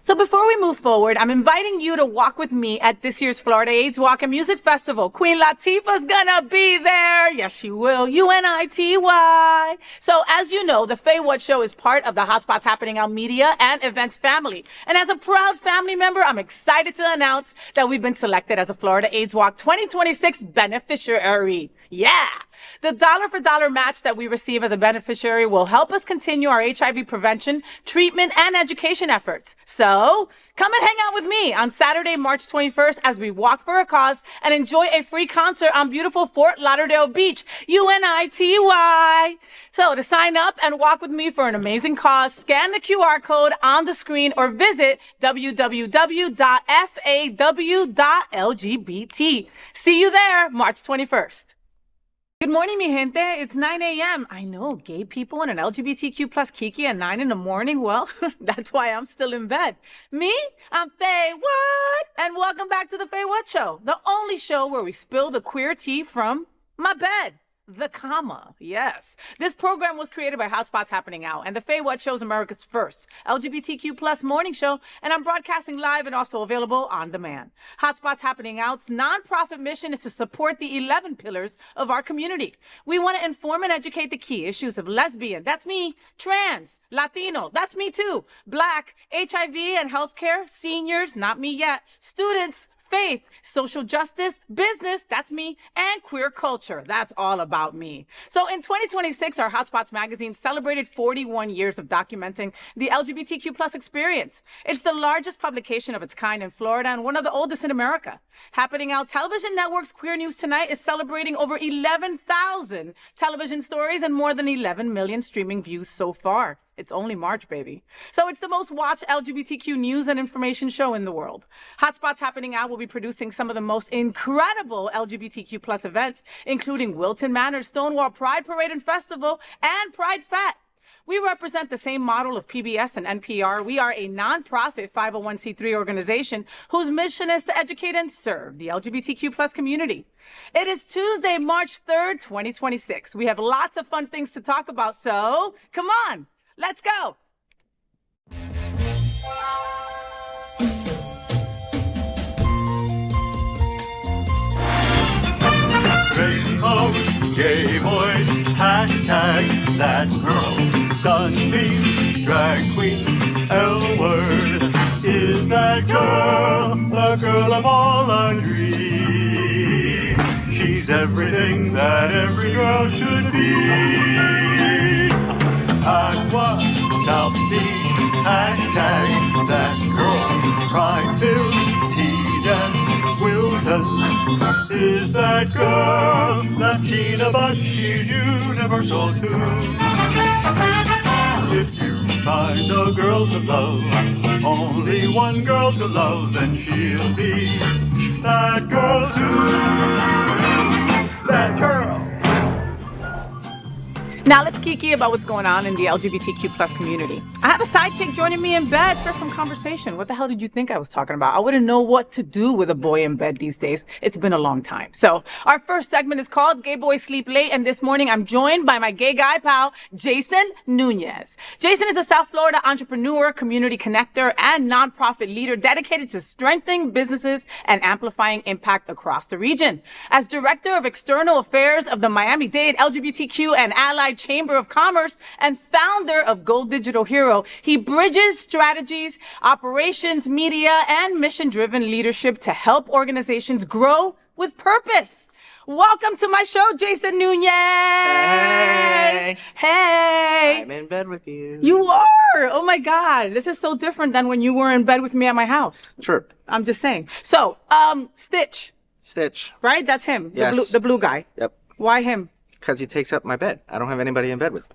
So before we move forward, I'm inviting you to walk with me at this year's Florida AIDS Walk and Music Festival. Queen Latifah's gonna be there. Yes, she will. UNITY. So as you know, the FayWhat show is part of the Hotspots Happening Out media and events family. And as a proud family member, I'm excited to announce that we've been selected as a Florida AIDS Walk 2026 beneficiary. Yeah! The dollar-for-dollar match that we receive as a beneficiary will help us continue our HIV prevention, treatment, and education efforts. So, come and hang out with me on Saturday, March 21st as we walk for a cause and enjoy a free concert on beautiful Fort Lauderdale Beach, UNITY. So, to sign up and walk with me for an amazing cause, scan the QR code on the screen or visit www.faw.lgbt. See you there, March 21st. Good morning, mi gente. It's 9 a.m. I know, gay people and an LGBTQ plus Kiki at 9 in the morning. Well, that's why I'm still in bed. Me? I'm FayWhat, and welcome back to the FayWhat Show, the only show where we spill the queer tea from my bed. The comma, yes. This program was created by Hotspots Happening Out, and the FayWhat Show is America's first LGBTQ plus morning show, and I'm broadcasting live and also available on demand. Hotspots Happening Out's nonprofit mission is to support the 11 pillars of our community. We want to inform and educate the key issues of lesbian, that's me, trans, Latino, that's me too, Black, HIV and healthcare, seniors, not me yet, students, faith, social justice, business, that's me, and queer culture, that's all about me. So in 2026, our Hotspots magazine celebrated 41 years of documenting the LGBTQ plus experience. It's the largest publication of its kind in Florida and one of the oldest in America. Happening Out Television Network's Queer News Tonight is celebrating over 11,000 television stories and more than 11 million streaming views so far. It's only March, baby. So it's the most watched LGBTQ news and information show in the world. Hotspots Happening Out will be producing some of the most incredible LGBTQ plus events, including Wilton Manor, Stonewall Pride Parade and Festival, and Pride Fat. We represent the same model of PBS and NPR. We are a nonprofit 501c3 organization whose mission is to educate and serve the LGBTQ plus community. It is Tuesday, March 3rd, 2026. We have lots of fun things to talk about, so come on. Let's go. Rainbows, gay boys, hashtag that girl. Sunbeams, drag queens, L-word is that girl, the girl of all our dreams. She's everything that every girl should be. Aqua, South Beach, hashtag that girl. Pride-filled, tea-dance, Wilton is that girl. Latina, but she's universal too. If you find a girl to love, only one girl to love, then she'll be that girl too. That girl. Now let's kiki about what's going on in the LGBTQ plus community. I have a sidekick joining me in bed for some conversation. What the hell did you think I was talking about? I wouldn't know what to do with a boy in bed these days. It's been a long time. So our first segment is called Gay Boys Sleep Late, and this morning I'm joined by my gay guy pal, Jason Nunez. Jason is a South Florida entrepreneur, community connector, and nonprofit leader dedicated to strengthening businesses and amplifying impact across the region. As director of external affairs of the Miami-Dade LGBTQ and Allied Chamber of Commerce and founder of Gold Digital Hero, he bridges strategies, operations, media, and mission-driven leadership to help organizations grow with purpose. Welcome to my show, Jason Nunez. Hey. Hey. I'm in bed with you. You are. Oh my God. This is so different than when you were in bed with me at my house. Sure. I'm just saying. So, Stitch, Stitch. right? That's him. Yes. The blue guy. Yep. Why him? Because he takes up my bed. I don't have anybody in bed with me.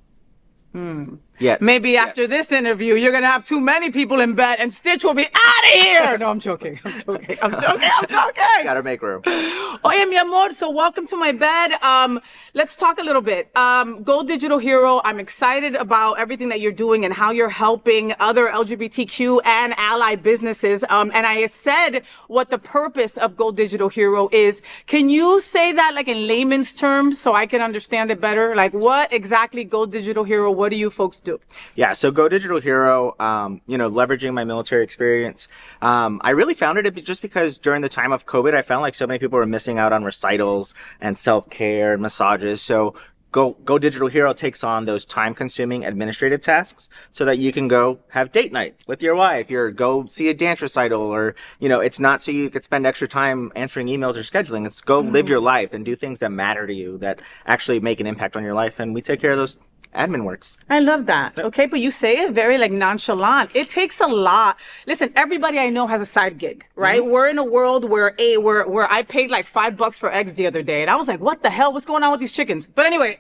Yet. Maybe after this interview, you're going to have too many people in bed and Stitch will be out of here. No, I'm joking. I'm joking. Gotta make room. Oye, mi amor, so welcome to my bed. Let's talk a little bit. Gold Digital Hero, I'm excited about everything that you're doing and how you're helping other LGBTQ and ally businesses. And I said what the purpose of Gold Digital Hero is. Can you say that like in layman's terms so I can understand it better? Like what exactly Gold Digital Hero, what do you folks do? do? Yeah, so Go Digital Hero, leveraging my military experience, I really founded it just because during the time of COVID, I found like so many people were missing out on recitals and self-care and massages. So Go Digital Hero takes on those time-consuming administrative tasks so that you can go have date night with your wife, or go see a dance recital, or, it's not so you could spend extra time answering emails or scheduling. It's go live your life and do things that matter to you, that actually make an impact on your life. And we take care of those admin works. I love that. Okay, but you say it very like nonchalant. It takes a lot. Listen, everybody I know has a side gig, right? Mm-hmm. We're in a world where I paid like $5 for eggs the other day, and I was like, what the hell? What's going on with these chickens? But anyway,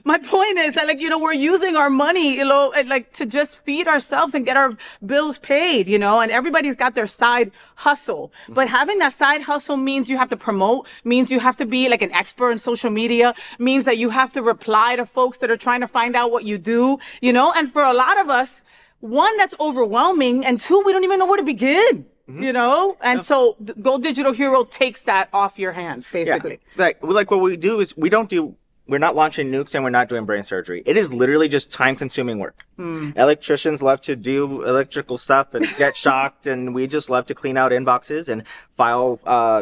my point is that we're using our money, like to just feed ourselves and get our bills paid, and everybody's got their side hustle. Mm-hmm. But having that side hustle means you have to promote, means you have to be like an expert in social media, means that you have to reply to folks that are trying to find out what you do, and for a lot of us, one, that's overwhelming, and two, we don't even know where to begin, and so Go Digital Hero takes that off your hands, basically. Yeah. Like what we do is we're not launching nukes and we're not doing brain surgery. It is literally just time-consuming work. Electricians love to do electrical stuff and get shocked, and we just love to clean out inboxes and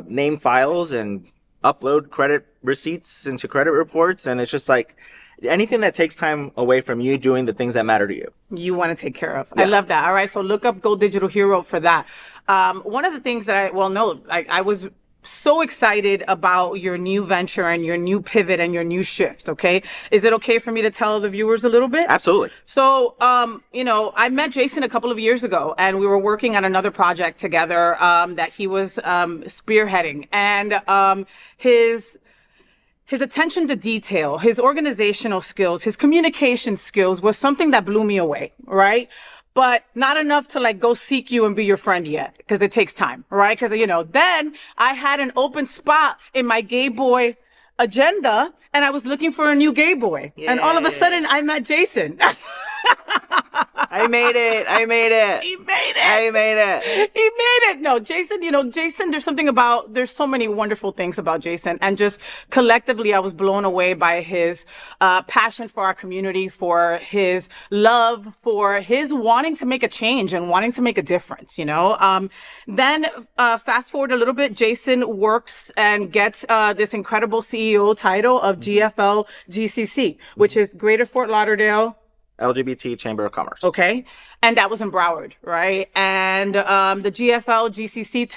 name files and upload credit receipts into credit reports, and it's just like anything that takes time away from you doing the things that matter to you. You want to take care of. Yeah. I love that. All right. So look up Go Digital Hero for that. One of the things that I was so excited about your new venture and your new pivot and your new shift. Okay. Is it okay for me to tell the viewers a little bit? Absolutely. So, I met Jason a couple of years ago, and we were working on another project together that he was spearheading, and his attention to detail, his organizational skills, his communication skills was something that blew me away, right? But not enough to go seek you and be your friend yet, because it takes time, right? Because, then I had an open spot in my gay boy agenda, and I was looking for a new gay boy. Yeah. And all of a sudden I met Jason. I made it. He made it. I made it. He made it. No, Jason, Jason, there's so many wonderful things about Jason. And just collectively, I was blown away by his passion for our community, for his love, for his wanting to make a change and wanting to make a difference, Then fast forward a little bit, Jason works and gets this incredible CEO title of GFL GCC, which is Greater Fort Lauderdale LGBT Chamber of Commerce. Okay. And that was in Broward, right? And the GFL GCC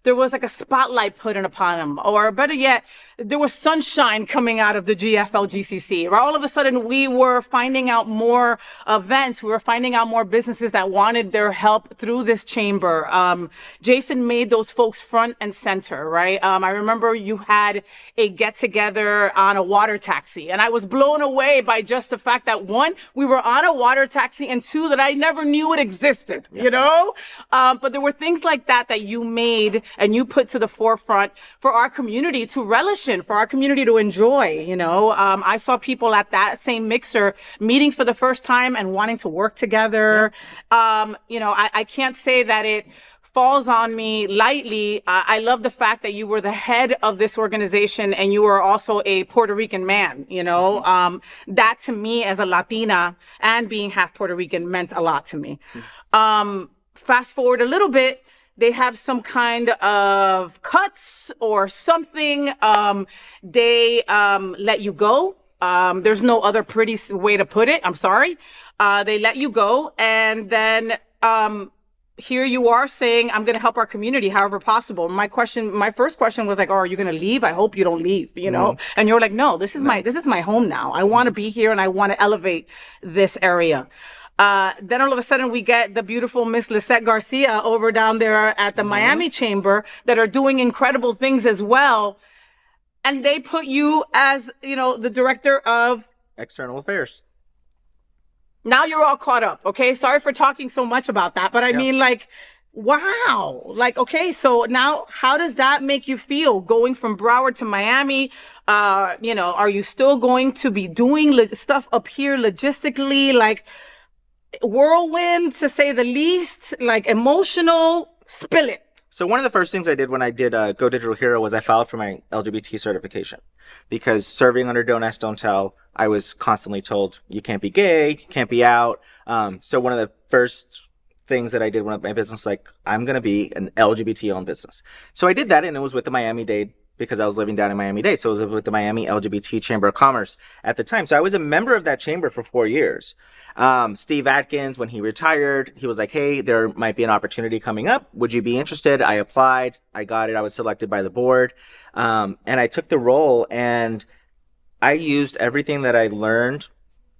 there was like a spotlight put in upon him, or better yet, there was sunshine coming out of the GFL GCC, right? All of a sudden, we were finding out more events. We were finding out more businesses that wanted their help through this chamber. Jason made those folks front and center, right? I remember you had a get-together on a water taxi, and I was blown away by just the fact that, one, we were on a water taxi, and two, that I never knew it existed, But there were things like that you made and you put to the forefront for our community to relish in, for our community to enjoy, I saw people at that same mixer meeting for the first time and wanting to work together. I can't say that it falls on me lightly. I love the fact that you were the head of this organization and you were also a Puerto Rican man, that to me as a Latina and being half Puerto Rican meant a lot to me. Fast forward a little bit, they have some kind of cuts or something. They let you go. There's no other pretty way to put it. I'm sorry. They let you go. And then here you are saying, I'm going to help our community however possible. My first question was like, oh, are you going to leave? I hope you don't leave, And you're like, no, this is my home now. I want to be here and I want to elevate this area. Then all of a sudden we get the beautiful Miss Lisette Garcia over down there at the Miami Chamber that are doing incredible things as well. And they put you as, the director of External Affairs. Now you're all caught up. Okay. Sorry for talking so much about that. But I mean, wow. Okay. So now how does that make you feel going from Broward to Miami? Are you still going to be doing stuff up here logistically? Whirlwind, to say the least, emotional, spill it. So one of the first things I did when I did Go Digital Hero was I filed for my LGBT certification, because serving under Don't Ask, Don't Tell, I was constantly told you can't be gay, you can't be out. So one of the first things that I did when my business, like, I'm going to be an LGBT owned business. So I did that, and it was with the Miami-Dade, because I was living down in Miami-Dade. So it was with the Miami LGBT Chamber of Commerce at the time. So I was a member of that chamber for 4 years. Steve Atkins, when he retired, he was like, hey, there might be an opportunity coming up. Would you be interested? I applied. I got it. I was selected by the board. And I took the role, and I used everything that I learned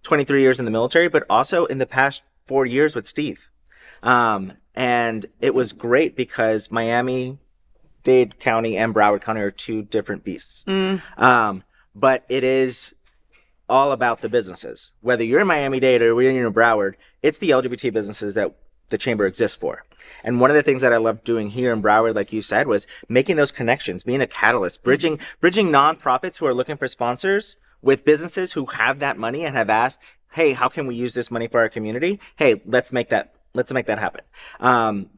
23 years in the military, but also in the past 4 years with Steve. And it was great because Miami-Dade County and Broward County are two different beasts. But it is all about the businesses. Whether you're in Miami-Dade or you're in Broward, it's the LGBT businesses that the chamber exists for. And one of the things that I loved doing here in Broward, like you said, was making those connections, being a catalyst, bridging nonprofits who are looking for sponsors with businesses who have that money and have asked, hey, how can we use this money for our community? Hey, let's make that happen.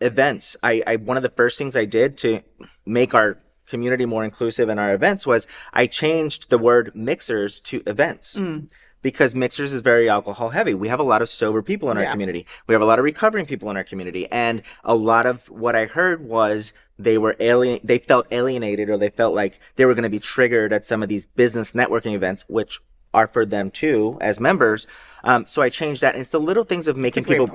Events. One of the first things I did to make our community more inclusive in our events was I changed the word mixers to events. Because mixers is very alcohol heavy. We have a lot of sober people in our community. We have a lot of recovering people in our community. And a lot of what I heard was they felt alienated, or they felt like they were going to be triggered at some of these business networking events, which are for them too as members. So I changed that. And it's the little things of making people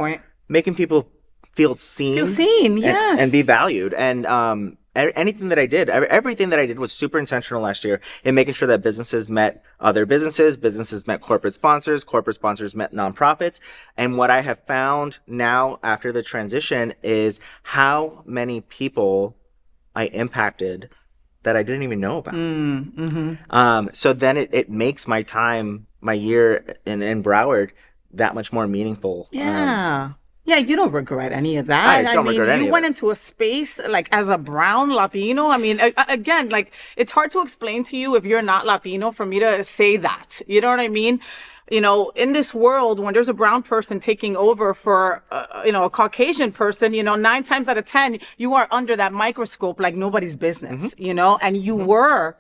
feel seen, yes, and be valued. And anything that I did, everything that I did was super intentional last year in making sure that businesses met other businesses met corporate sponsors met nonprofits. And what I have found now after the transition is how many people I impacted that I didn't even know about. So then it makes my year in Broward that much more meaningful. Yeah, you don't regret any of that. I don't regret any of it. You went into a space, like, as a brown Latino. I mean, again, like, it's hard to explain to you if you're not Latino for me to say that. You know what I mean? You know, in this world, when there's a brown person taking over for, a Caucasian person, 9 times out of 10, you are under that microscope like nobody's business, and you were.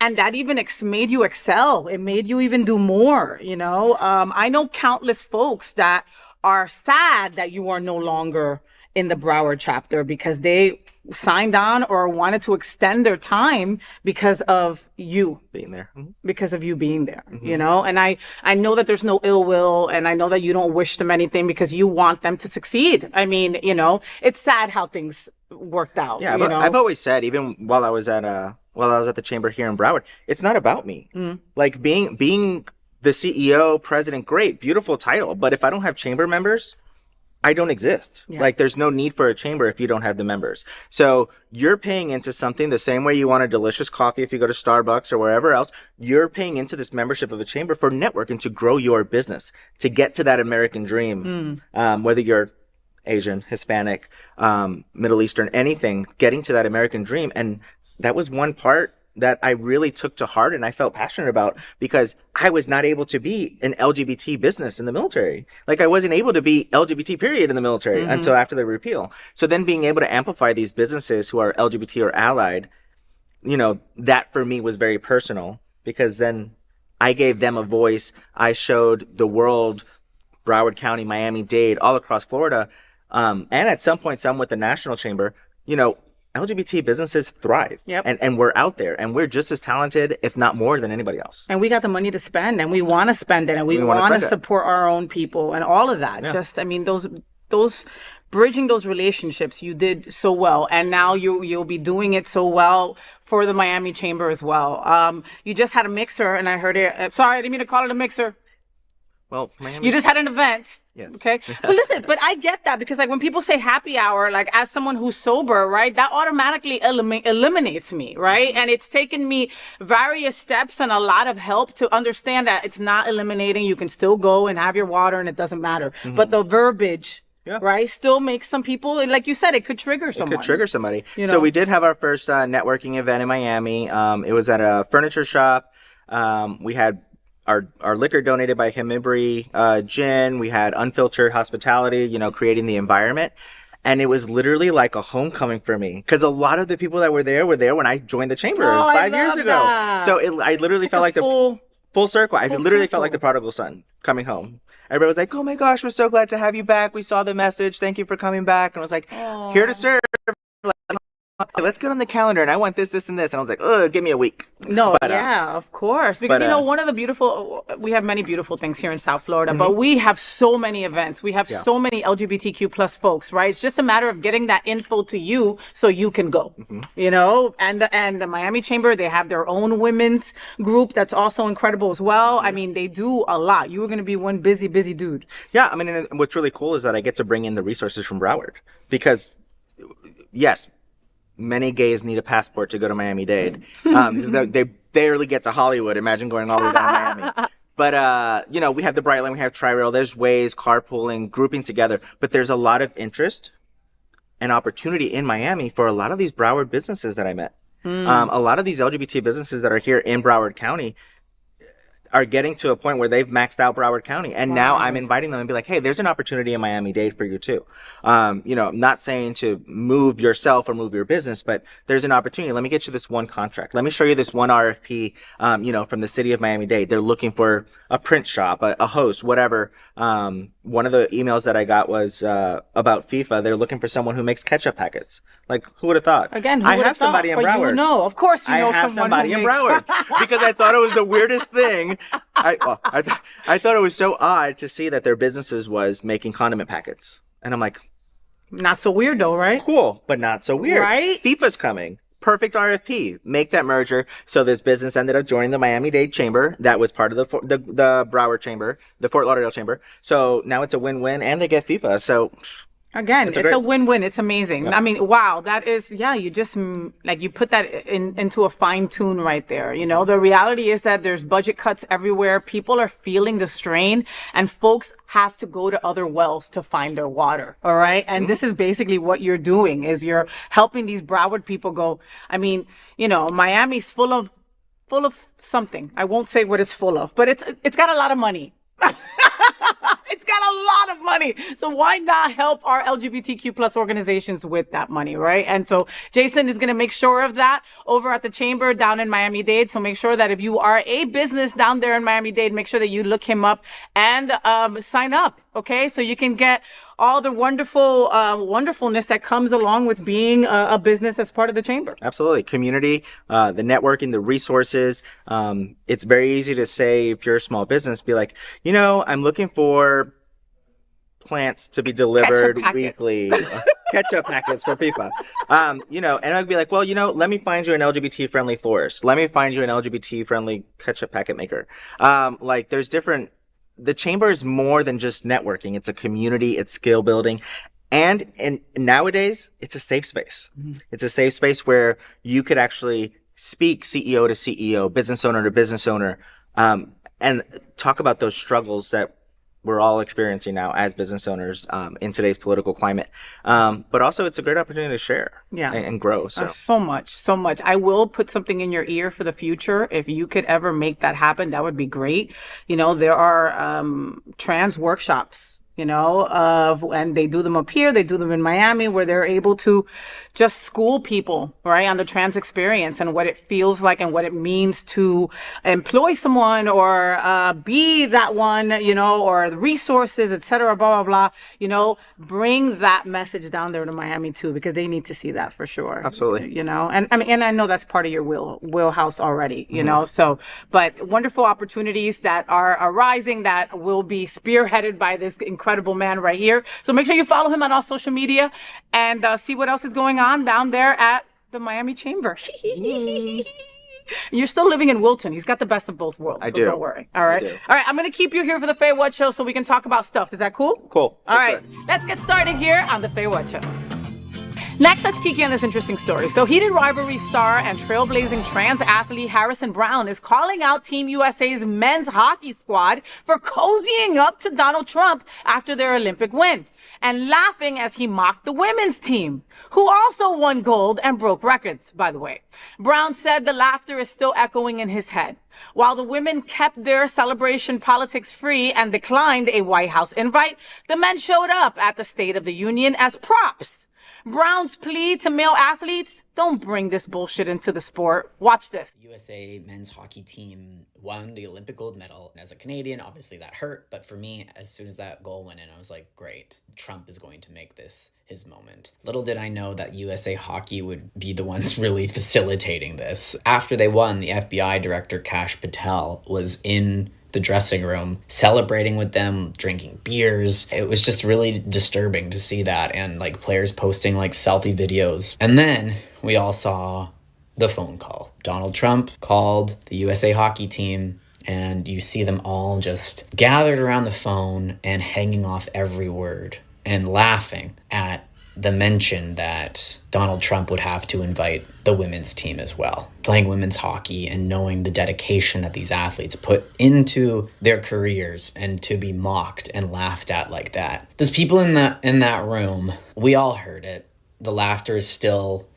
And that even made you excel. It made you even do more, I know countless folks that are sad that you are no longer in the Broward chapter because they signed on or wanted to extend their time because of you being there. Because of you being there, and I know that there's no ill will, and I know that you don't wish them anything because you want them to succeed. I mean, it's sad how things worked out. Yeah, but I've always said, even while I was at the chamber here in Broward, it's not about me. Like being the CEO, president, great, beautiful title. But if I don't have chamber members, I don't exist. Like, there's no need for a chamber if you don't have the members. So you're paying into something the same way you want a delicious coffee if you go to Starbucks or wherever else. You're paying into this membership of a chamber for networking, to grow your business, to get to that American dream. Whether you're Asian, Hispanic, Middle Eastern, anything, getting to that American dream. And that was one part that I really took to heart and I felt passionate about, because I was not able to be an LGBT business in the military. Like, I wasn't able to be LGBT period in the military until after the repeal. So then being able to amplify these businesses who are LGBT or allied, that for me was very personal, because then I gave them a voice. I showed the world, Broward County, Miami-Dade, all across Florida, and at some point some with the National Chamber, LGBT businesses thrive. And we're out there, and we're just as talented, if not more, than anybody else. And we got the money to spend, and we want to spend it, and we want to support our own people and all of that. Just, I mean, those bridging those relationships, you did so well. And now you'll be doing it so well for the Miami Chamber as well. You just had a mixer, and I heard it. Sorry, I didn't mean to call it a mixer. Well, Miami. You just had an event. Yes. Okay. But listen, I get that, because, like, when people say happy hour, like, as someone who's sober, right, that automatically eliminates me, right? And it's taken me various steps and a lot of help to understand that it's not eliminating. You can still go and have your water, and it doesn't matter. But the verbiage, right, still makes some people, like you said, it could trigger someone. It could trigger somebody. So we did have our first networking event in Miami. It was at a furniture shop. We had our liquor donated by Himibri Gin. We had unfiltered hospitality, creating the environment. And it was literally like a homecoming for me because a lot of the people that were there when I joined the chamber Oh, 5 years love ago. that. So I literally felt like the full circle. I full literally felt like circle. the prodigal son coming home. Everybody was like, "Oh my gosh, we're so glad to have you back. We saw the message. Thank you for coming back." And I was like, "Here to serve. Let's get on the calendar, and I want this, this, and this." And I was like, "Oh, give me a week." No, But, yeah, of course. Because, one of the we have many beautiful things here in South Florida, but we have so many events. We have so many LGBTQ plus folks, right? It's just a matter of getting that info to you so you can go, and the Miami Chamber, they have their own women's group that's also incredible as well. I mean, they do a lot. You are going to be one busy dude. Yeah, I mean, and what's really cool is that I get to bring in the resources from Broward because, yes, many gays need a passport to go to Miami-Dade because they barely get to Hollywood. Imagine going all the way down to Miami. But, we have the Brightline, we have Tri-Rail. There's ways, carpooling, grouping together. But there's a lot of interest and opportunity in Miami for a lot of these Broward businesses that I met. A lot of these LGBT businesses that are here in Broward County are getting to a point where they've maxed out Broward County. And now I'm inviting them and be like, hey, there's an opportunity in Miami-Dade for you too. I'm not saying to move yourself or move your business, but there's an opportunity. Let me get you this one contract. Let me show you this one RFP, from the city of Miami-Dade. They're looking for a print shop, a host, whatever. One of the emails that I got was about FIFA. They're looking for someone who makes ketchup packets. Like, who would have thought? Again, I have somebody in Broward. Of course you know I have someone somebody who in makes... Broward because I thought it was the weirdest thing. I thought it was so odd to see that their businesses was making condiment packets, and I'm like, not so weird though, right? cool, but not so weird. Right? FIFA's coming. Perfect RFP. Make that merger. So this business ended up joining the Miami-Dade Chamber. That was part of the Broward Chamber, the Fort Lauderdale Chamber. So now it's a win-win, and they get FIFA. So. Again, it's a win-win. It's amazing. Yeah. I mean, wow, that is, you just you put that into a fine tune right there. The reality is that there's budget cuts everywhere. People are feeling the strain, and folks have to go to other wells to find their water. All right. And this is basically what you're doing is you're helping these Broward people go. I mean, Miami's full of something. I won't say what it's full of, but it's got a lot of money. It's got a lot of money. So why not help our LGBTQ plus organizations with that money, right? And so Jason is going to make sure of that over at the Chamber down in Miami-Dade. So make sure that if you are a business down there in Miami-Dade, make sure that you look him up and sign up, okay? So you can get all the wonderfulness that comes along with being a business as part of the Chamber. Absolutely. Community, the networking, the resources. It's very easy to say if you're a small business, be like, I'm looking for plants to be delivered weekly. Ketchup packets for FIFA. And I'd be like, well, let me find you an LGBT friendly florist. Let me find you an LGBT friendly ketchup packet maker. There's different. The Chamber is more than just networking. It's a community, it's skill building. And nowadays, it's a safe space. It's a safe space where you could actually speak CEO to CEO, business owner to business owner, and talk about those struggles that we're all experiencing now as business owners in today's political climate. But also, it's a great opportunity to share and grow. So much. I will put something in your ear for the future. If you could ever make that happen, that would be great. There are trans workshops. And they do them up here, they do them in Miami, where they're able to just school people, right, on the trans experience and what it feels like and what it means to employ someone or be that one, or the resources, et cetera, blah, blah, blah, bring that message down there to Miami too, because they need to see that for sure. Absolutely. And I know that's part of your wheelhouse already, so, but wonderful opportunities that are arising that will be spearheaded by this incredible man right here. So make sure you follow him on all social media and see what else is going on down there at the Miami Chamber. You're still living in Wilton. He's got the best of both worlds. I do. Don't worry. All right. All right. I'm going to keep you here for the FayWhat Show so we can talk about stuff. Is that cool? Cool. All right. Let's get started here on the FayWhat Show. Next, let's Kiki on this interesting story. So heated rivalry star and trailblazing trans athlete Harrison Brown is calling out Team USA's men's hockey squad for cozying up to Donald Trump after their Olympic win. and laughing as he mocked the women's team, who also won gold and broke records, by the way. Brown said the laughter is still echoing in his head. While the women kept their celebration politics free and declined a White House invite, the men showed up at the State of the Union as props. Brown's plea to male athletes: don't bring this bullshit into the sport. Watch this. The USA men's hockey team won the Olympic gold medal. And as a Canadian, obviously that hurt. But for me, as soon as that goal went in, I was like, great, Trump is going to make this his moment. Little did I know that USA Hockey would be the ones really facilitating this. After they won, the FBI director, Kash Patel, was in the dressing room celebrating with them, drinking beers. It was just really disturbing to see that, and like players posting like selfie videos. And then we all saw the phone call. Donald Trump called the USA Hockey team, and you see them all just gathered around the phone and hanging off every word and laughing at the mention that Donald Trump would have to invite the women's team as well. Playing women's hockey and knowing the dedication that these athletes put into their careers, and to be mocked and laughed at like that. There's people in that room. We all heard it. The laughter is still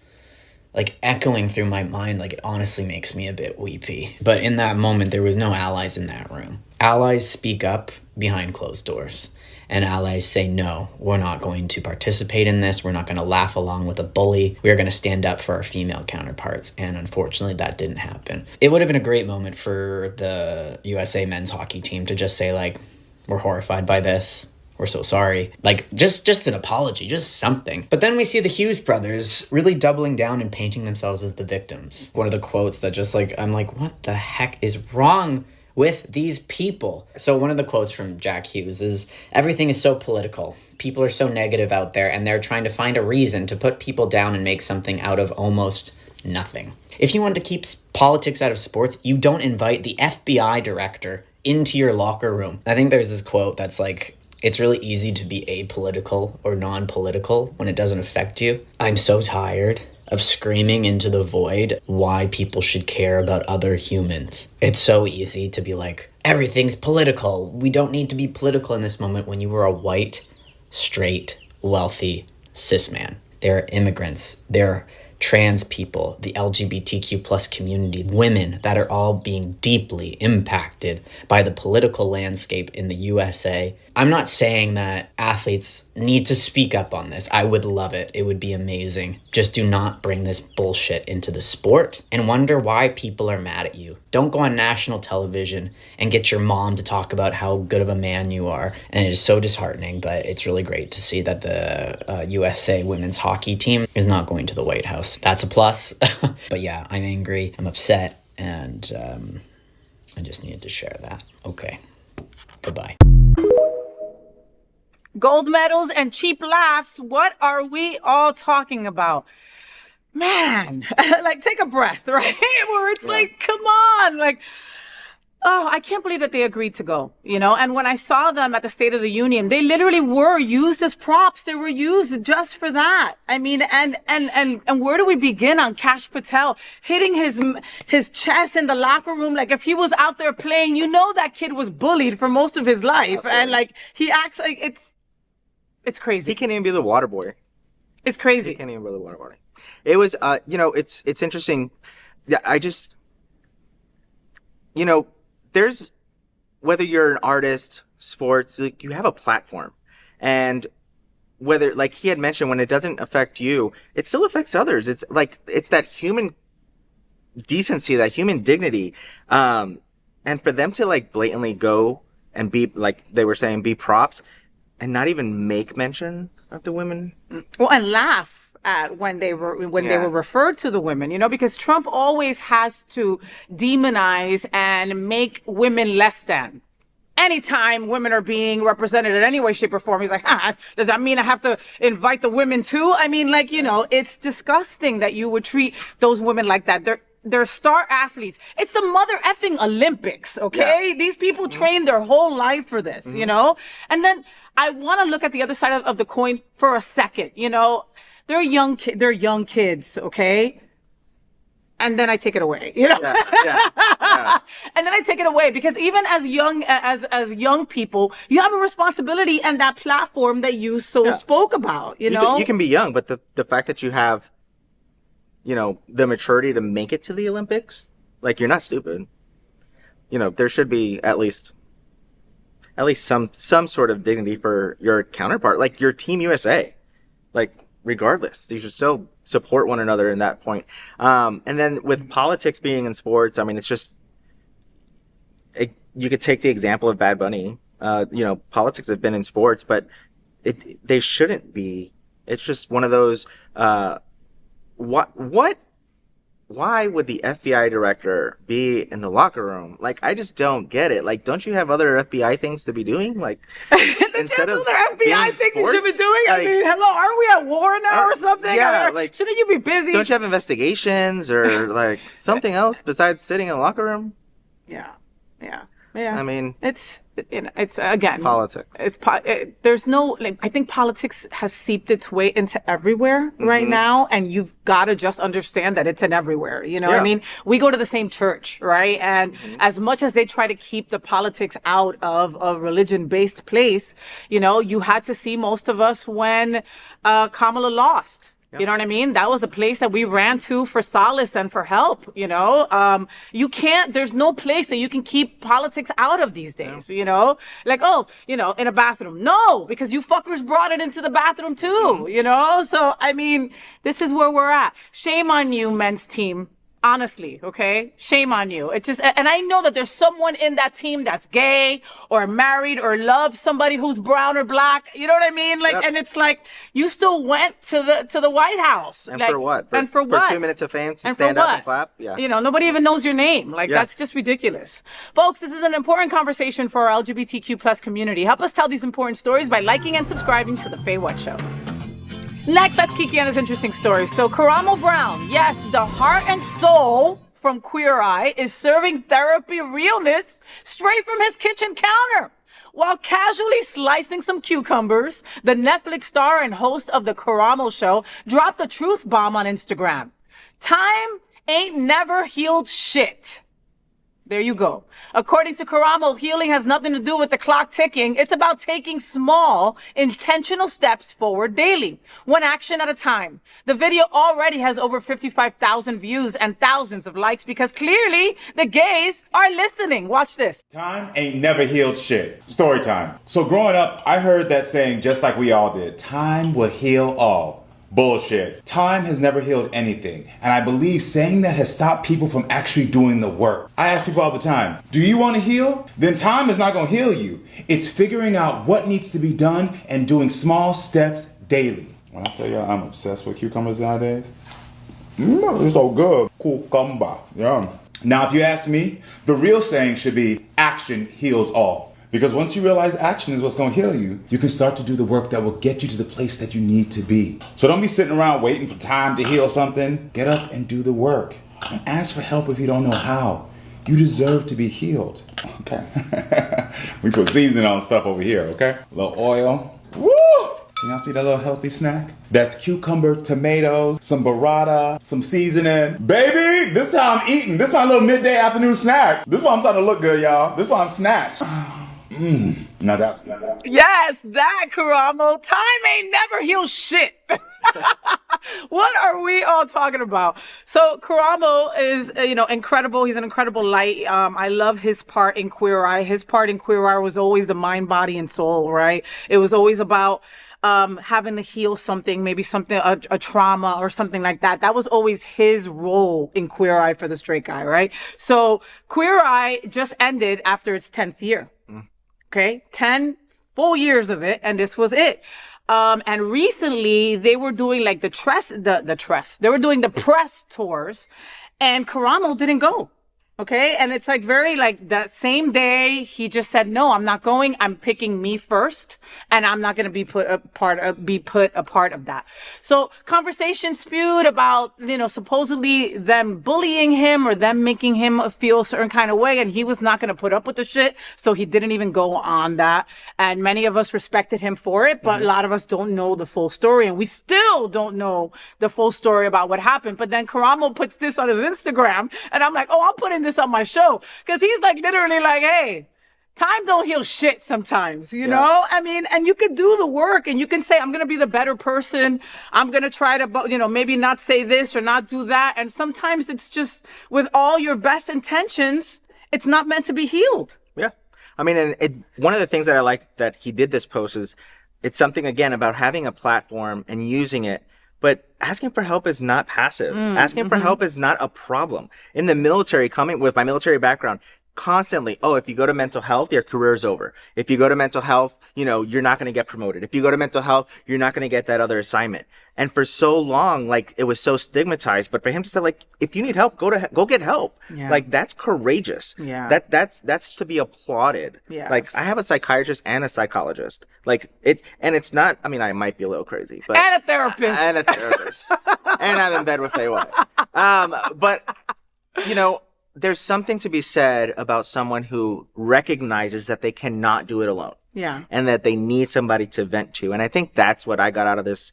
like echoing through my mind. Like, it honestly makes me a bit weepy. But in that moment, there was no allies in that room. Allies speak up behind closed doors. And allies say, no, we're not going to participate in this. We're not going to laugh along with a bully. We are going to stand up for our female counterparts. And unfortunately, that didn't happen. It would have been a great moment for the USA men's hockey team to just say, like, we're horrified by this. We're so sorry. Like, just an apology, just something. But then we see the Hughes brothers really doubling down and painting themselves as the victims. One of the quotes that just like, I'm like, what the heck is wrong with these people? So one of the quotes from Jack Hughes is, everything is so political. People are so negative out there, and they're trying to find a reason to put people down and make something out of almost nothing. If you want to keep politics out of sports, you don't invite the FBI director into your locker room. I think there's this quote that's like, it's really easy to be apolitical or non-political when it doesn't affect you. I'm so tired of screaming into the void why people should care about other humans. It's so easy to be like, everything's political. We don't need to be political in this moment, when you were a white, straight, wealthy, cis man. There are immigrants. There are trans people, the LGBTQ plus community, women that are all being deeply impacted by the political landscape in the USA. I'm not saying that athletes need to speak up on this. I would love it. It would be amazing. Just do not bring this bullshit into the sport and wonder why people are mad at you. Don't go on national television and get your mom to talk about how good of a man you are. And it is so disheartening, but it's really great to see that the USA women's hockey team is not going to the White House. That's a plus. But yeah, I'm angry, I'm upset, and I just needed to share that. Okay, goodbye. Gold medals and cheap laughs. What are we all talking about? Man, like, take a breath, right? Where it's like, come on, like, oh, I can't believe that they agreed to go, you know? And when I saw them at the State of the Union, they literally were used as props. They were used just for that. I mean, and where do we begin on Kash Patel hitting his chest in the locker room? Like, if he was out there playing, you know, that kid was bullied for most of his life. Absolutely. And like, he acts like it's crazy. He can't even be the water boy. It's crazy. He can't even be the water boy. It was, you know, it's interesting. Yeah, I just, you know, there's, whether you're an artist, sports, like, you have a platform. And whether, like he had mentioned, when it doesn't affect you, it still affects others. It's like, it's that human decency, that human dignity. And for them to like blatantly go and be, like they were saying, be props and not even make mention of the women. Well, and laugh at when they were referred to the women, you know, because Trump always has to demonize and make women less than. Anytime women are being represented in any way, shape, or form, he's like, does that mean I have to invite the women too? I mean, like, you know, it's disgusting that you would treat those women like that. They're star athletes. It's the mother effing Olympics, okay? Yeah. These people train their whole life for this, you know? And then I want to look at the other side of the coin for a second, you know? They're young kids, okay? and then I take it away, you know? Yeah. And then I take it away because even as young people, you have a responsibility and that platform that you spoke about, you know? You can be young, but the fact that you have, you know, the maturity to make it to the Olympics, like, you're not stupid. You know, there should be at least some sort of dignity for your counterpart, like your Team USA. Like, regardless, you should still support one another in that point. And then with politics being in sports, I mean, it's just, you could take the example of Bad Bunny. You know, politics have been in sports, but they shouldn't be. It's just one of those. Why would the FBI director be in the locker room? Like, I just don't get it. Like, don't you have other FBI things to be doing? Like, instead of other FBI things you should be doing? Like, I mean, hello, aren't we at war now or something? Yeah, I mean, like, shouldn't you be busy? don't you have investigations or like something else besides sitting in a locker room? Yeah. I mean, it's again politics. There's no, like, I think politics has seeped its way into everywhere right now, and you've got to just understand that it's in everywhere. You know what I mean? We go to the same church, right? And as much as they try to keep the politics out of a religion-based place, you know, you had to see most of us when Kamala lost. You know what I mean? That was a place that we ran to for solace and for help, you know? There's no place that you can keep politics out of these days, you know? Like, oh, you know, in a bathroom. No, because you fuckers brought it into the bathroom too, you know? So, I mean, this is where we're at. Shame on you, men's team. Honestly, okay? Shame on you. It's just, and I know that there's someone in that team that's gay or married or loves somebody who's brown or black. You know what I mean? Like, and it's like, you still went to the White House. And like, for what? For what? 2 minutes of fame to And stand for up what? and clap? Yeah. You know, nobody even knows your name. Like, that's just ridiculous. Folks, this is an important conversation for our LGBTQ plus community. Help us tell these important stories by liking and subscribing to The FayWhat Show. Next, that's Kiki and his interesting story. So Karamo Brown, yes, the heart and soul from Queer Eye, is serving therapy realness straight from his kitchen counter. While casually slicing some cucumbers, the Netflix star and host of The Karamo Show dropped a truth bomb on Instagram. Time ain't never healed shit. There you go. According to Karamo, healing has nothing to do with the clock ticking. It's about taking small, intentional steps forward daily, one action at a time. The video already has over 55,000 views and thousands of likes because clearly the gays are listening. Watch this. Time ain't never healed shit. Story time. So growing up, I heard that saying just like we all did. Time will heal all. Bullshit. Time has never healed anything. And I believe saying that has stopped people from actually doing the work. I ask people all the time, do you want to heal? Then time is not going to heal you. It's figuring out what needs to be done and doing small steps daily. When I tell you I'm obsessed with cucumbers nowadays, it's so good. Cucumber. Yeah. Now, if you ask me, the real saying should be action heals all. Because once you realize action is what's going to heal you, you can start to do the work that will get you to the place that you need to be. So don't be sitting around waiting for time to heal something. Get up and do the work. And ask for help if you don't know how. You deserve to be healed. Okay. We put seasoning on stuff over here, okay? A little oil. Woo! Can y'all see that little healthy snack? That's cucumber, tomatoes, some burrata, some seasoning. Baby, this is how I'm eating. This is my little midday afternoon snack. This is why I'm starting to look good, y'all. This is why I'm snatched. Now that's Yes, that Karamo. Time ain't never healed shit. What are we all talking about? So Karamo is, incredible. He's an incredible light. I love his part in Queer Eye. His part in Queer Eye was always the mind, body, and soul, right? It was always about having to heal something, maybe something, a trauma or something like that. That was always his role in Queer Eye for the straight guy, right? So Queer Eye just ended after its 10th year. Okay, 10 full years of it, and this was it. And recently they were doing like they were doing the press tours, and Karamo didn't go. Okay. And it's like very like that same day he just said, no, I'm not going. I'm picking me first and I'm not going to be put a part of that. So conversation spewed about, supposedly them bullying him or them making him feel a certain kind of way. And he was not going to put up with the shit. So he didn't even go on that. And many of us respected him for it, but a lot of us don't know the full story. And we still don't know the full story about what happened. But then Karamo puts this on his Instagram and I'm like, oh, I'm putting this on my show. Cause he's like literally like, hey, time don't heal shit sometimes, you know? I mean, and you could do the work and you can say, I'm going to be the better person. I'm going to try to, maybe not say this or not do that. And sometimes it's just with all your best intentions, it's not meant to be healed. Yeah. I mean, and one of the things that I like that he did this post is it's something, again, about having a platform and using it. But asking for help is not passive. Asking for help is not a problem. In the military, coming with my military background, constantly, oh, if you go to mental health, your career's over. If you go to mental health, you're not going to get promoted. If you go to mental health, you're not going to get that other assignment. And for so long, like, it was so stigmatized. But for him to say, like, if you need help, go get help. Yeah. Like, that's courageous. Yeah. That's to be applauded. Yes. Like, I have a psychiatrist and a psychologist. Like, it's not, I mean, I might be a little crazy, but. And a therapist. And a therapist. And I'm in bed with FayWhat. But, there's something to be said about someone who recognizes that they cannot do it alone. Yeah. And that they need somebody to vent to. And I think that's what I got out of this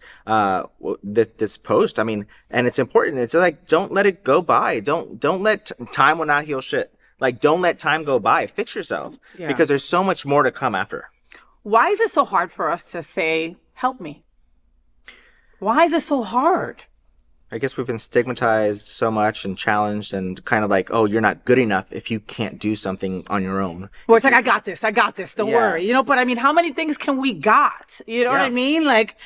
this post. I mean, and it's important. It's like, don't let it go by. Don't let time will not heal shit. Like, don't let time go by. Fix yourself. Yeah. Because there's so much more to come after. Why is it so hard for us to say, help me? Why is it so hard? I guess we've been stigmatized so much and challenged and kind of like, oh, you're not good enough if you can't do something on your own. Well, it's like, I got this. Don't Yeah. worry. But I mean, how many things can we got? You know what I mean? Like,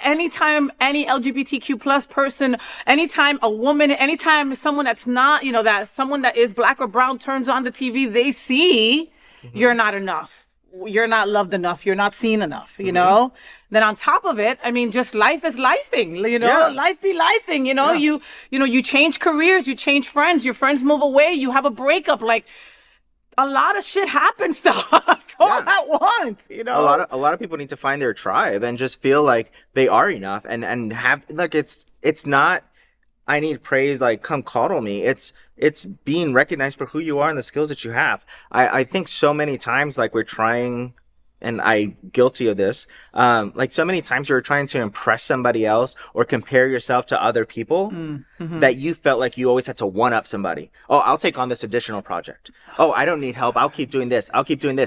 anytime any LGBTQ plus person, anytime a woman, anytime someone that's not, that someone that is black or brown turns on the TV, they see you're not enough. You're not loved enough. You're not seen enough, Then on top of it, I mean, just life is lifing, life be lifing, you change careers, you change friends, your friends move away, you have a breakup. Like, a lot of shit happens to us all at once, A lot of people need to find their tribe and just feel like they are enough and have, like, it's not, I need praise, like, come coddle me. It's being recognized for who you are and the skills that you have. I think so many times, like, we're trying, and I'm guilty of this, like, so many times you're trying to impress somebody else or compare yourself to other people that you felt like you always had to one up somebody. Oh, I'll take on this additional project. Oh, I don't need help. I'll keep doing this.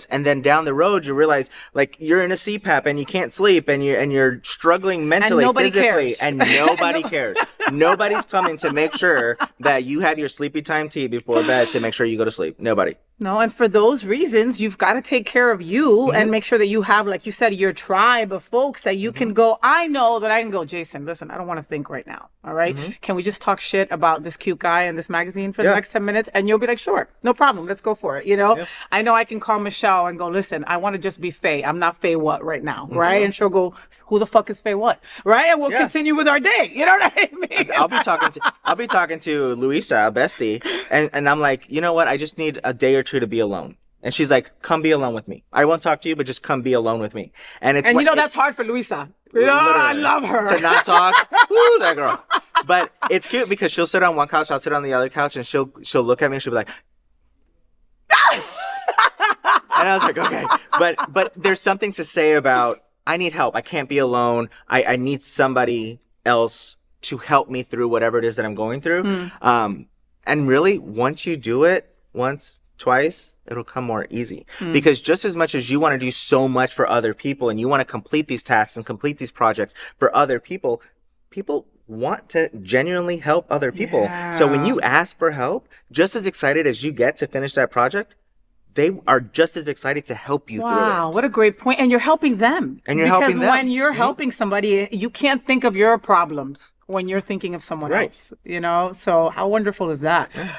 And then down the road, you realize, like, you're in a CPAP and you can't sleep and you're struggling mentally, physically, and nobody cares. Nobody's coming to make sure that you had your sleepy time tea before bed to make sure you go to sleep. Nobody. No, and for those reasons, you've got to take care of you and make sure that you have, like you said, your tribe of folks that you can go, I know that I can go, Jason, listen, I don't want to think right now. All right. Can we just talk shit about this cute guy in this magazine for the next 10 minutes? And you'll be like, sure, no problem. Let's go for it. I know I can call Michelle and go, listen, I want to just be Faye. I'm not FayWhat right now. Right. And she'll go, who the fuck is FayWhat? Right. And we'll continue with our day. You know what I mean? I'll be talking to Luisa, bestie, and I'm like, you know what? I just need a day or two to be alone. And she's like, come be alone with me. I won't talk to you, but just come be alone with me. And that's hard for Luisa. I love her. To not talk. Woo, that girl. But it's cute because she'll sit on one couch, I'll sit on the other couch, and she'll look at me and she'll be like, and I was like, okay. But there's something to say about, I need help. I can't be alone. I need somebody else to help me through whatever it is that I'm going through. And really, once you do it once, twice, it'll come more easy. Because just as much as you want to do so much for other people and you want to complete these tasks and complete these projects for other people, people want to genuinely help other people. Yeah. So when you ask for help, just as excited as you get to finish that project, they are just as excited to help you through it. Wow, what a great point. And you're helping them. Because when you're helping somebody, you can't think of your problems when you're thinking of someone else, So how wonderful is that? Yeah.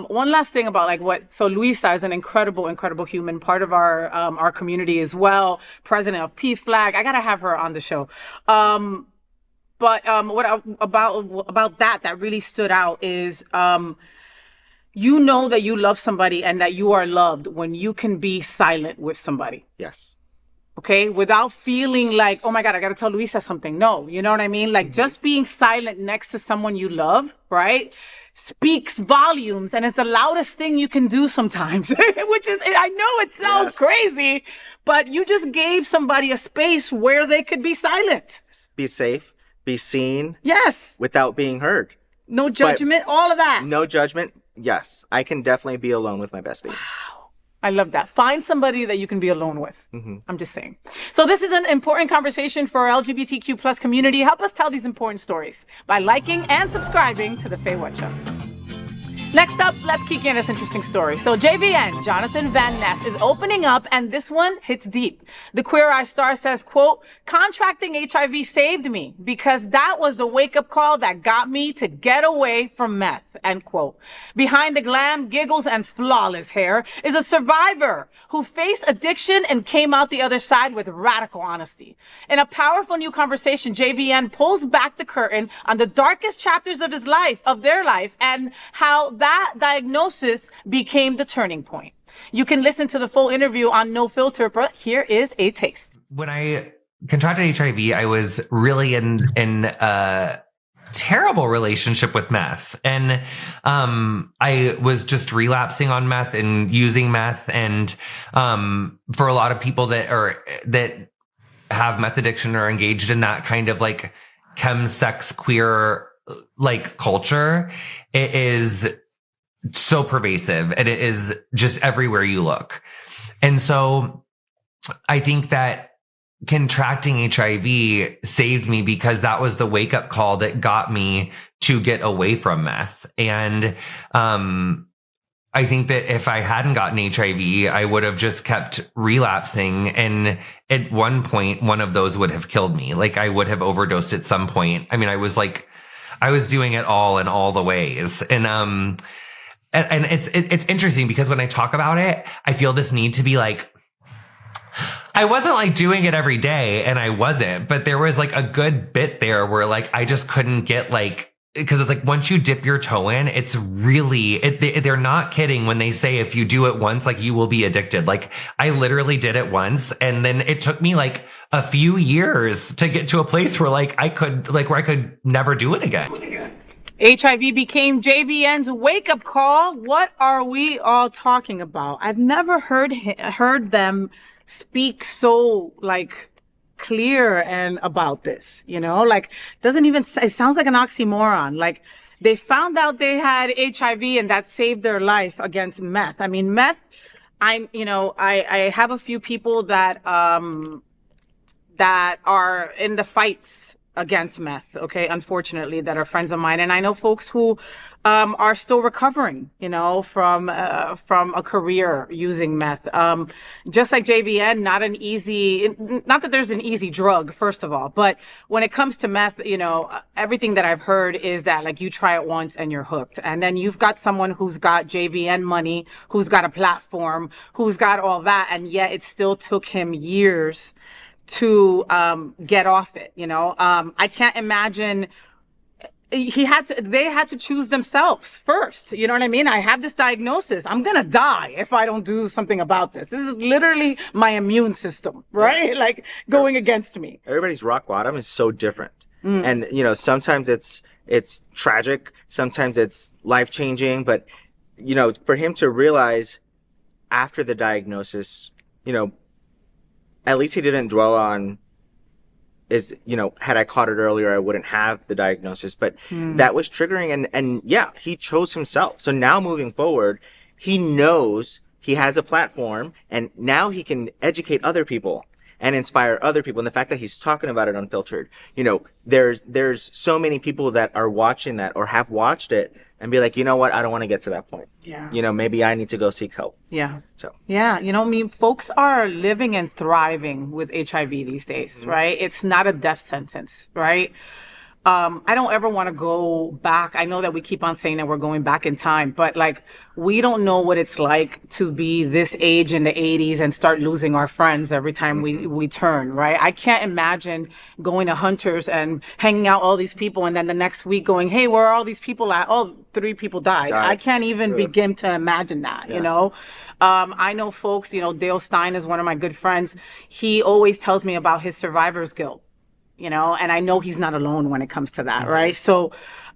One last thing about so Luisa is an incredible, incredible human, part of our community as well, president of PFLAG. I got to have her on the show. But what about that really stood out is, you know that you love somebody and that you are loved when you can be silent with somebody. Yes. Okay, without feeling like, oh my God, I gotta tell Luisa something. No, you know what I mean? Like just being silent next to someone you love, right, speaks volumes, and it's the loudest thing you can do sometimes, which is, I know it sounds crazy, but you just gave somebody a space where they could be silent. Be safe, be seen. Yes. Without being heard. No judgment, all of that. No judgment. Yes, I can definitely be alone with my bestie. I love that. Find somebody that you can be alone with. I'm just saying. So this is an important conversation for our LGBTQ plus community. Help us tell these important stories by liking and subscribing to the FayWhat Show. Next up, let's Kiki in this interesting story. So JVN, Jonathan Van Ness, is opening up, and this one hits deep. The Queer Eye star says, quote, contracting HIV saved me because that was the wake-up call that got me to get away from meth, end quote. Behind the glam, giggles, and flawless hair is a survivor who faced addiction and came out the other side with radical honesty. In a powerful new conversation, JVN pulls back the curtain on the darkest chapters of his life, of their life, and how that diagnosis became the turning point. You can listen to the full interview on No Filter, but here is a taste. When I contracted HIV, I was really in a terrible relationship with meth. And I was just relapsing on meth and using meth. And for a lot of people that have meth addiction or engaged in that kind of like chem, sex, queer like culture, it is so pervasive and it is just everywhere you look. And so I think that contracting HIV saved me because that was the wake up call that got me to get away from meth. And I think that if I hadn't gotten HIV, I would have just kept relapsing. And at one point, one of those would have killed me. Like I would have overdosed at some point. I mean, I was doing it all in all the ways. And it's interesting because when I talk about it, I feel this need to be like, I wasn't like doing it every day and I wasn't, but there was like a good bit there where like, I just couldn't get like, because it's like, once you dip your toe in, it's really, they're not kidding when they say, if you do it once, like you will be addicted. Like I literally did it once. And then it took me like a few years to get to a place where like, I could never do it again. HIV became JVN's wake-up call. What are we all talking about? I've never heard them speak so like clear and about this, you know, like it sounds like an oxymoron. Like they found out they had HIV and that saved their life against meth. I mean, meth, I have a few people that are in the fights against meth, okay, unfortunately, that are friends of mine. And I know folks who are still recovering, you know, from a career using meth. Just like JVN, not that there's an easy drug, first of all, but when it comes to meth, you know, everything that I've heard is that like you try it once and you're hooked. And then you've got someone who's got JVN money, who's got a platform, who's got all that, and yet it still took him years to get off it, you know. I can't imagine they had to choose themselves first. You know what I mean? I have this diagnosis. I'm gonna die if I don't do something about this. This is literally my immune system, right? Yeah. Like going against me. Everybody's rock bottom is so different. And you know, sometimes it's tragic, sometimes it's life-changing, but you know, for him to realize after the diagnosis, you know, at least he didn't dwell on had I caught it earlier, I wouldn't have the diagnosis, but that was triggering. And yeah, he chose himself. So now moving forward, he knows he has a platform and now he can educate other people and inspire other people. And the fact that he's talking about it unfiltered, you know, there's so many people that are watching that or have watched it and be like, you know what, I don't want to get to that point. Yeah. You know, maybe I need to go seek help. Yeah. So. Yeah. You know, I mean, folks are living and thriving with HIV these days, right? It's not a death sentence, right? I don't ever want to go back. I know that we keep on saying that we're going back in time, but like, we don't know what it's like to be this age in the 80s and start losing our friends every time we turn, right? I can't imagine going to Hunters and hanging out all these people and then the next week going, hey, where are all these people at? Oh, 3 people died. I can't even begin to imagine that, you know? I know folks, you know, Dale Stein is one of my good friends. He always tells me about his survivor's guilt. You know, and I know he's not alone when it comes to that, right? So,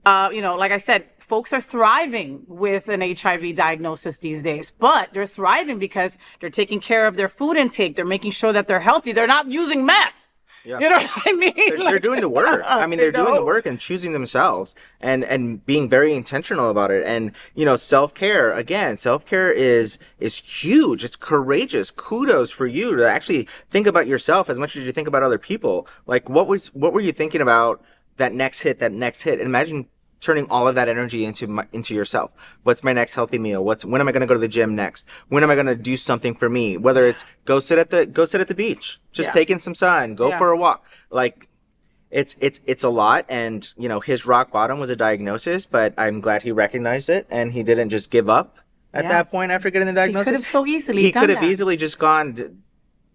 you know, like I said, folks are thriving with an HIV diagnosis these days, but they're thriving because they're taking care of their food intake. They're making sure that they're healthy. They're not using meth. Yeah. You know what I mean? They're doing the work. I mean, they're doing the work and choosing themselves and being very intentional about it. And, you know, self-care, again, self-care is huge. It's courageous. Kudos for you to actually think about yourself as much as you think about other people. Like, what were you thinking about that next hit? And imagine turning all of that energy into yourself. What's my next healthy meal? When am I going to go to the gym next? When am I going to do something for me? Whether it's go sit at the beach, just take in some sun, go for a walk. Like, it's a lot. And, you know, his rock bottom was a diagnosis, but I'm glad he recognized it and he didn't just give up at that point after getting the diagnosis. He could have so easily He could have easily just gone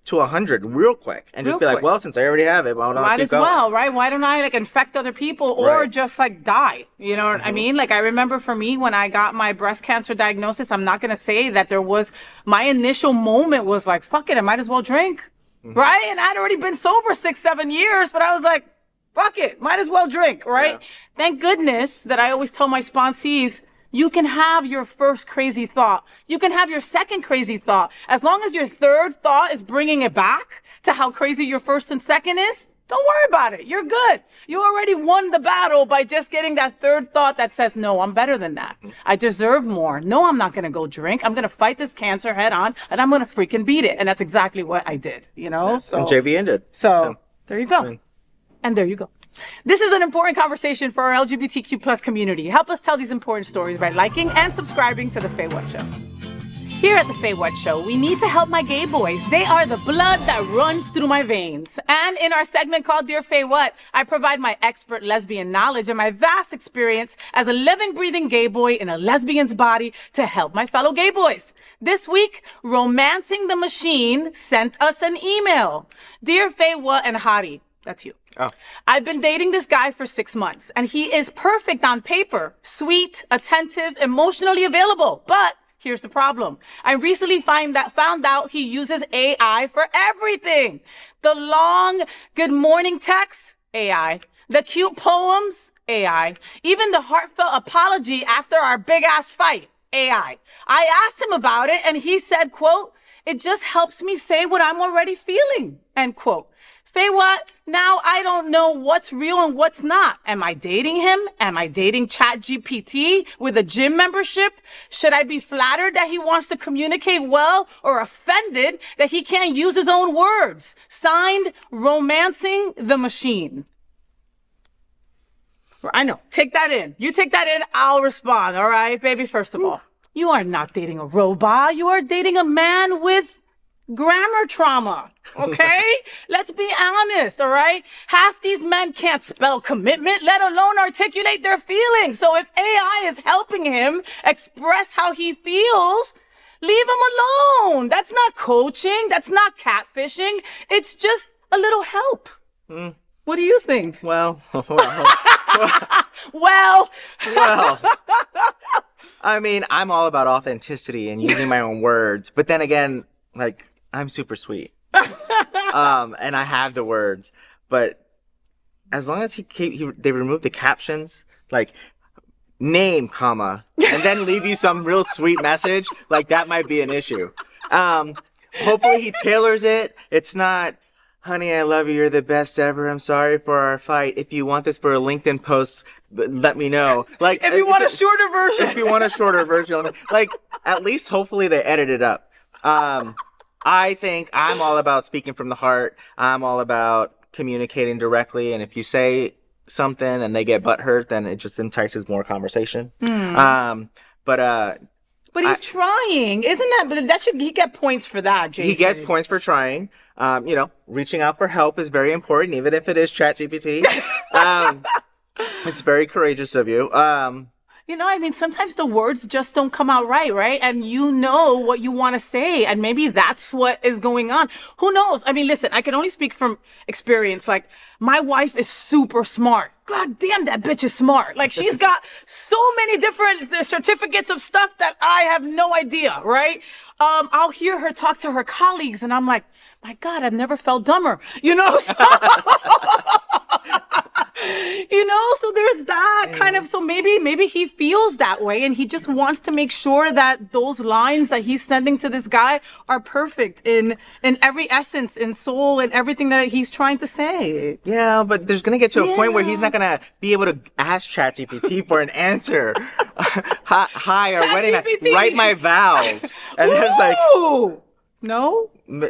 to 100 real quick and just be like, well, since I already have it, might as well, right? Why don't I like infect other people or just like die? You know what I mean? Like, I remember for me when I got my breast cancer diagnosis, I'm not going to say that my initial moment was like, fuck it, I might as well drink, right? And I'd already been sober 6-7 years, but I was like, fuck it, might as well drink, right? Yeah. Thank goodness that I always tell my sponsees, you can have your first crazy thought. You can have your second crazy thought. As long as your third thought is bringing it back to how crazy your first and second is, don't worry about it. You're good. You already won the battle by just getting that third thought that says, no, I'm better than that. I deserve more. No, I'm not going to go drink. I'm going to fight this cancer head on and I'm going to freaking beat it. And that's exactly what I did, you know? So, and JV ended. So there you go. And there you go. This is an important conversation for our LGBTQ plus community. Help us tell these important stories by liking and subscribing to The FayWhat Show. Here at The FayWhat Show, we need to help my gay boys. They are the blood that runs through my veins. And in our segment called Dear FayWhat, I provide my expert lesbian knowledge and my vast experience as a living, breathing gay boy in a lesbian's body to help my fellow gay boys. This week, Romancing the Machine sent us an email. Dear FayWhat and Hottie, that's you. Oh. I've been dating this guy for 6 months, and he is perfect on paper. Sweet, attentive, emotionally available. But here's the problem. I recently found out he uses AI for everything. The long good morning texts, AI. The cute poems, AI. Even the heartfelt apology after our big ass fight, AI. I asked him about it, and he said, quote, "It just helps me say what I'm already feeling," end quote. FayWhat, now I don't know what's real and what's not. Am I dating him? Am I dating ChatGPT with a gym membership? Should I be flattered that he wants to communicate well or offended that he can't use his own words? Signed, Romancing the Machine. I know. Take that in. You take that in, I'll respond. All right, baby? First of all, you are not dating a robot. You are dating a man with grammar trauma, okay? Let's be honest, all right? Half these men can't spell commitment, let alone articulate their feelings. So if AI is helping him express how he feels, leave him alone. That's not coaching. That's not catfishing. It's just a little help. What do you think? Well. Well. I mean, I'm all about authenticity and using my own words. But then again, like, I'm super sweet. And I have the words. But as long as they remove the captions, like, name, comma, and then leave you some real sweet message, like, that might be an issue. Hopefully he tailors it. It's not, "Honey, I love you. You're the best ever. I'm sorry for our fight. If you want this for a LinkedIn post, let me know." Like, if you want a shorter version. If you want a shorter version, like, at least hopefully they edit it up. I think I'm all about speaking from the heart. I'm all about communicating directly. And if you say something and they get butthurt, then it just entices more conversation. But he's trying, isn't that? But he get points for that, Jason. He gets points for trying. You know, reaching out for help is very important, even if it is ChatGPT. It's very courageous of you. You know, I mean, sometimes the words just don't come out right? And you know what you want to say, and maybe that's what is going on. Who knows? I mean, listen, I can only speak from experience. Like, my wife is super smart. God damn, that bitch is smart. Like, she's got so many different certificates of stuff that I have no idea, right? I'll hear her talk to her colleagues, and I'm like, my God, I've never felt dumber, you know? So, you know, so there's that kind of, so maybe he feels that way, and he just wants to make sure that those lines that he's sending to this guy are perfect in every essence and soul and everything that he's trying to say. Yeah, but there's gonna get to a point where he's not gonna be able to ask ChatGPT for an answer. Hi, our wedding night, write my vows. And there's like, no. My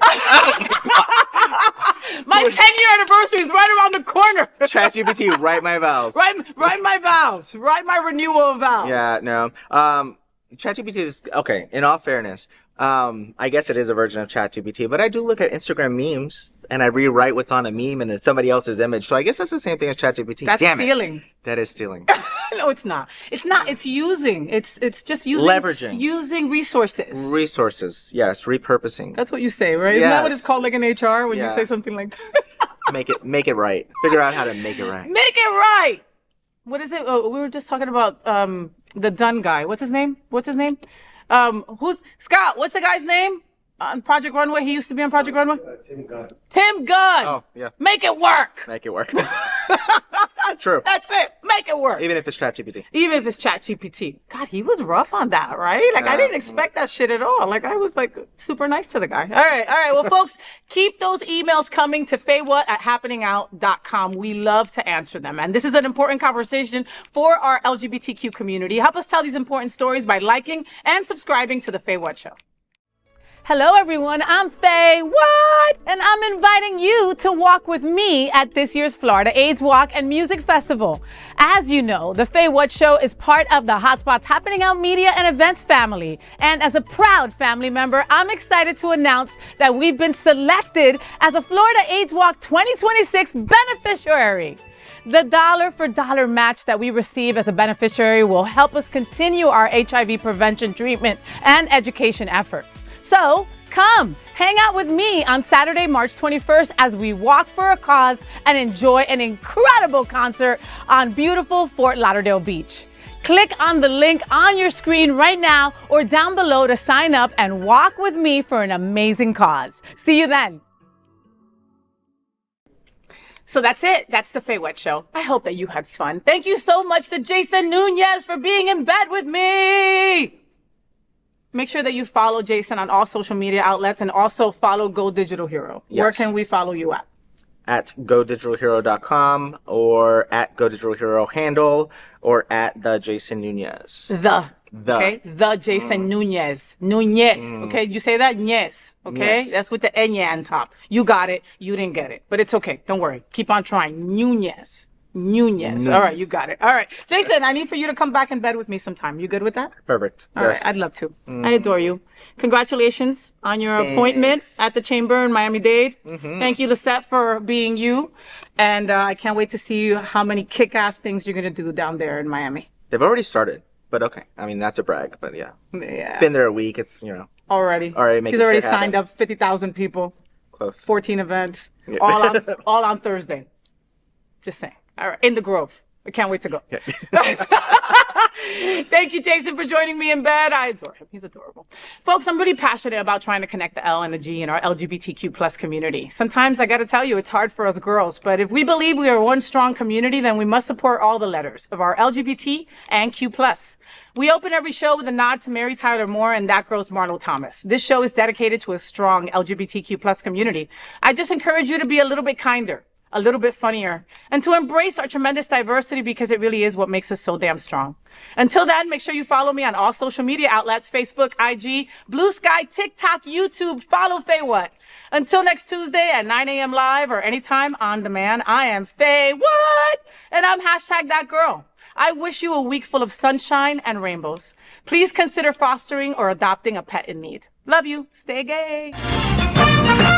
10-year anniversary is right around the corner. ChatGPT, write my vows. Write my vows. Write my renewal of vows. Yeah, no. ChatGPT is okay. In all fairness, I guess it is a version of ChatGPT, but I do look at Instagram memes and I rewrite what's on a meme and it's somebody else's image. So I guess that's the same thing as ChatGPT. That's Damn stealing. That is stealing. No, it's not. It's not. It's using. It's just using. Leveraging. Using resources. Resources. Yes. Repurposing. That's what you say, right? Isn't that what it's called, like in HR, when you say something like that? Make it right. Figure out how to make it right. Make it right. What is it? Oh, we were just talking about the Dunn guy. What's his name? Who's Scott? What's the guy's name on Project Runway? He used to be on Project Runway. Tim Gunn. Tim Gunn. Oh yeah. Make it work. Make it work. True. That's it. Make it work. Even if it's ChatGPT. Even if it's ChatGPT. God, he was rough on that, right? Like, I didn't expect that shit at all. Like, I was, like, super nice to the guy. All right. Well, folks, keep those emails coming to FayWhat@happeningout.com. We love to answer them. And this is an important conversation for our LGBTQ community. Help us tell these important stories by liking and subscribing to The FayWhat Show. Hello, everyone. I'm FayWhat, and I'm inviting you to walk with me at this year's Florida AIDS Walk and Music Festival. As you know, the FayWhat Show is part of the Hotspots Happening Out Media and Events family. And as a proud family member, I'm excited to announce that we've been selected as a Florida AIDS Walk 2026 beneficiary. The dollar for dollar match that we receive as a beneficiary will help us continue our HIV prevention, treatment, and education efforts. So come, hang out with me on Saturday, March 21st as we walk for a cause and enjoy an incredible concert on beautiful Fort Lauderdale Beach. Click on the link on your screen right now or down below to sign up and walk with me for an amazing cause. See you then. So that's it. That's the FayWhat Show. I hope that you had fun. Thank you so much to Jason Nunez for being in bed with me. Make sure that you follow Jason on all social media outlets and also follow Go Digital Hero. Yes. Where can we follow you at? At godigitalhero.com or at Go Digital Hero handle or at the Jason Nunez. Okay? The Jason Nunez. Okay? You say that? Yes. Okay? Yes. That's with the Enya on top. You got it. You didn't get it. But it's okay. Don't worry. Keep on trying. Nunez. All right, you got it. All right. Jason, I need for you to come back in bed with me sometime. You good with that? Perfect. All right, I'd love to. I adore you. Congratulations on your appointment at the Chamber in Miami-Dade. Thank you, Lisette, for being you. And I can't wait to see how many kick-ass things you're going to do down there in Miami. They've already started, but okay. I mean, not to brag, but yeah. Been there a week. It's, you know. Already. He's already signed up 50,000 people. Close. 14 events. Yeah. All on Thursday. Just saying. All right, in the Grove. I can't wait to go. Thank you, Jason, for joining me in bed. I adore him. He's adorable. Folks, I'm really passionate about trying to connect the L and the G in our LGBTQ plus community. Sometimes I got to tell you, it's hard for us girls, but if we believe we are one strong community, then we must support all the letters of our LGBT and Q plus. We open every show with a nod to Mary Tyler Moore and That Girl's Marlo Thomas. This show is dedicated to a strong LGBTQ plus community. I just encourage you to be a little bit kinder, a little bit funnier, and to embrace our tremendous diversity because it really is what makes us so damn strong. Until then, make sure you follow me on all social media outlets, Facebook, IG, Blue Sky, TikTok, YouTube. Follow FayWhat. Until next Tuesday at 9 a.m. live or anytime on demand, I am FayWhat, and I'm #ThatGirl. I wish you a week full of sunshine and rainbows. Please consider fostering or adopting a pet in need. Love you. Stay gay.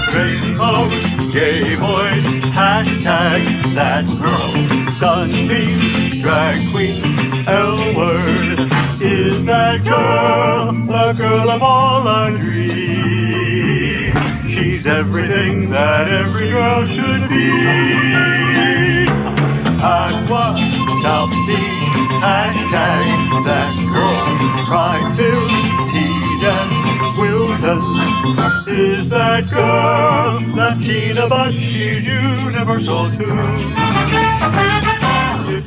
Crazy colors, gay boys, hashtag that girl. Sunbeams, drag queens, L-word. Is that girl the girl of all our dreams? She's everything that every girl should be. Aqua, South Beach, hashtag that girl. Pride-filled, tea dance, Wilton. Is that girl Latina, but she's universal too.